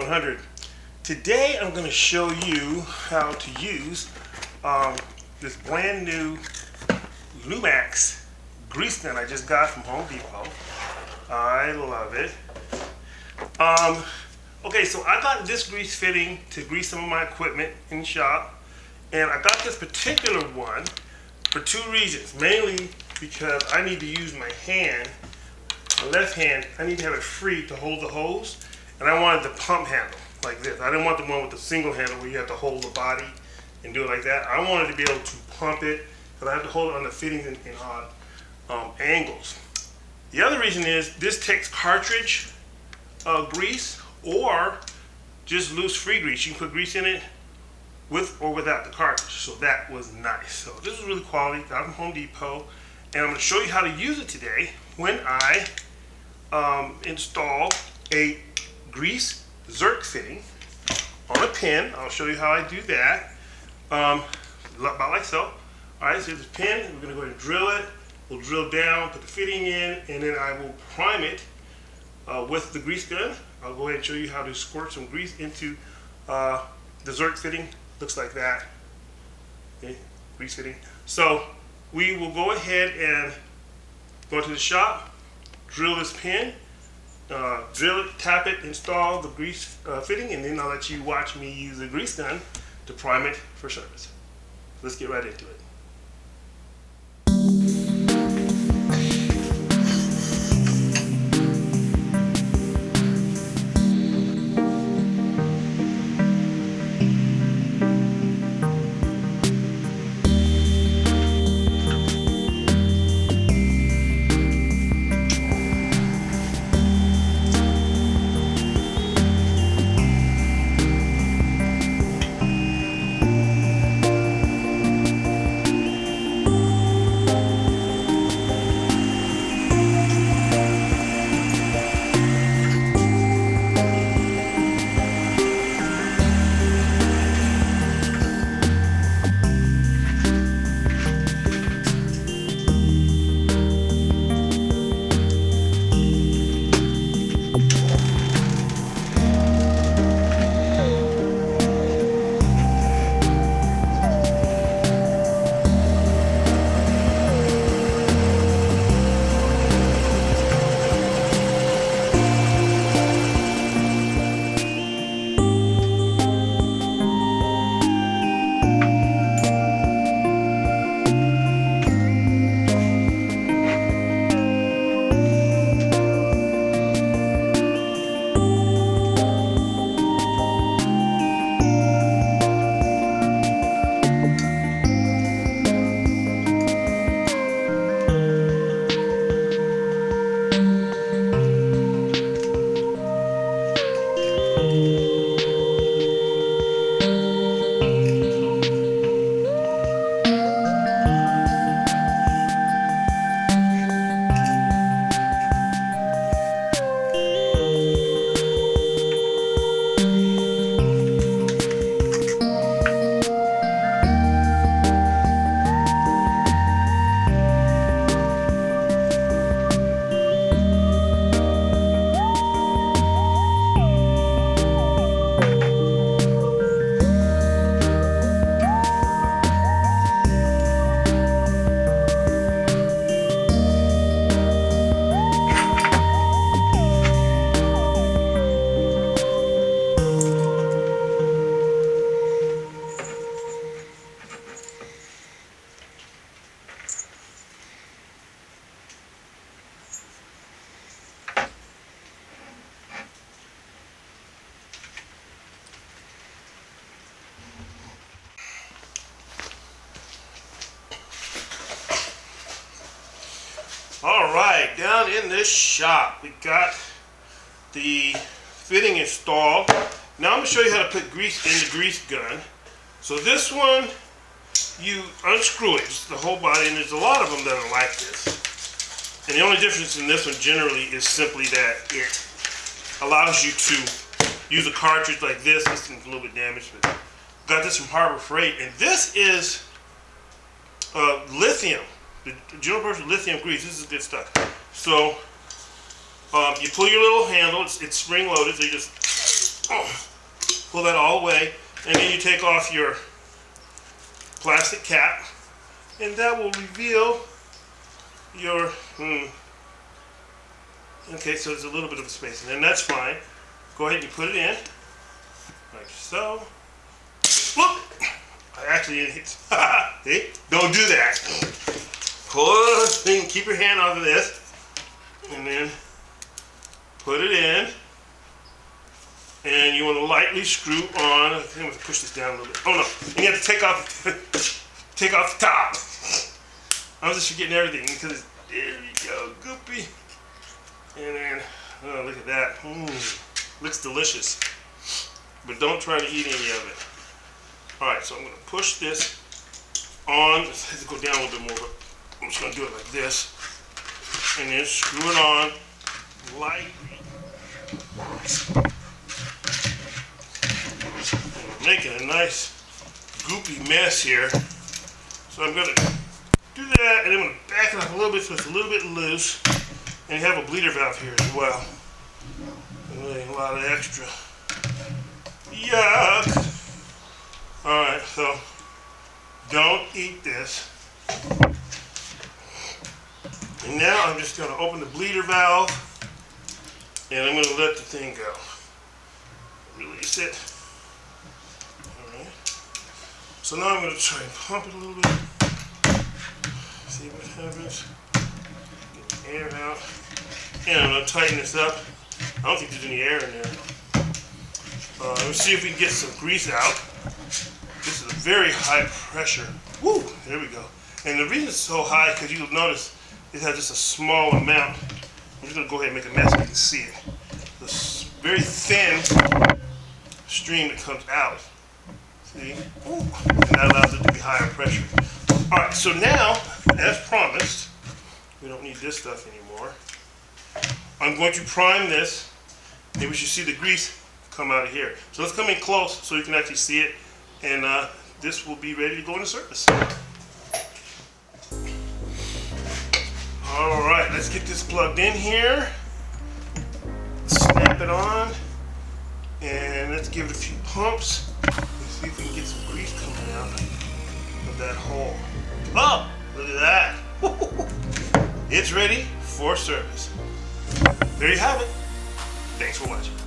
100. Today I'm going to show you how to use this brand new Lumax grease gun I just got from Home Depot. I love it. Okay, so I got this grease fitting to grease some of my equipment in the shop, and I got this particular one for two reasons. Mainly because I need to use my hand, my left hand, I need to have it free to hold the hose, and I wanted the pump handle like this. I didn't want the one with the single handle where you have to hold the body and do it like that. I wanted to be able to pump it, because I have to hold it on the fittings in odd angles. The other reason is this takes cartridge grease or just loose free grease. You can put grease in it with or without the cartridge, so that was nice. So this was really quality, got from Home Depot, and I'm going to show you how to use it today when I install a grease Zerk fitting on a pin. I'll show you how I do that, about like so. Alright, so here's the pin. We're going to go ahead and drill it. We'll drill down, put the fitting in, and then I will prime it with the grease gun. I'll go ahead and show you how to squirt some grease into the Zerk fitting. Looks like that. Okay, grease fitting. So we will go ahead and go to the shop, drill this pin, drill it, tap it, install the grease fitting, and then I'll let you watch me use the grease gun to prime it for service. Let's get right into it. Alright, down in this shop, we got the fitting installed. Now I'm going to show you how to put grease in the grease gun. So this one, you unscrew it, just the whole body, and there's a lot of them that are like this. And the only difference in this one generally is simply that it allows you to use a cartridge like this. This one's a little bit damaged, but got this from Harbor Freight, and this is lithium. The General Purpose lithium grease. This is good stuff. So you pull your little handle. It's spring loaded, so you just Pull that all away, and then you take off your plastic cap, and that will reveal your, okay, so there's a little bit of a space, and then that's fine. Go ahead and you put it in, like so. Look! I actually didn't hit. Hey, don't do that. Pull the thing, keep your hand off of this, and then put it in. And you want to lightly screw on. I think I'm going to push this down a little bit. Oh no! And you have to take off the top. I was just forgetting everything because there you go, goopy. And then, oh, look at that. Looks delicious. But don't try to eat any of it. Alright, so I'm going to push this on. It has to go down a little bit more, but I'm just going to do it like this. And then screw it on lightly. Making a nice goopy mess here. So I'm going to do that, and I'm going to back it up a little bit so it's a little bit loose. And you have a bleeder valve here as well. Really a lot of extra. Yuck! Alright, so don't eat this. And now I'm just going to open the bleeder valve, and I'm going to let the thing go. Release it. Alright. So now I'm going to try and pump it a little bit. See what happens. Get the air out. And I'm going to tighten this up. I don't think there's any air in there. Let's see if we can get some grease out. This is a very high pressure. Woo! There we go. And the reason it's so high, because you'll notice it has just a small amount. I'm just going to go ahead and make a mess so you can see it. This very thin stream that comes out. See? Ooh. And that allows it to be higher pressure. Alright, so now, as promised, we don't need this stuff anymore. I'm going to prime this. Maybe we should see the grease come out of here. So let's come in close so you can actually see it. And this will be ready to go into service. Alright, let's get this plugged in here. Snap it on. And let's give it a few pumps. Let's see if we can get some grease coming out of that hole. Oh, look at that. It's ready for service. There you have it. Thanks for watching.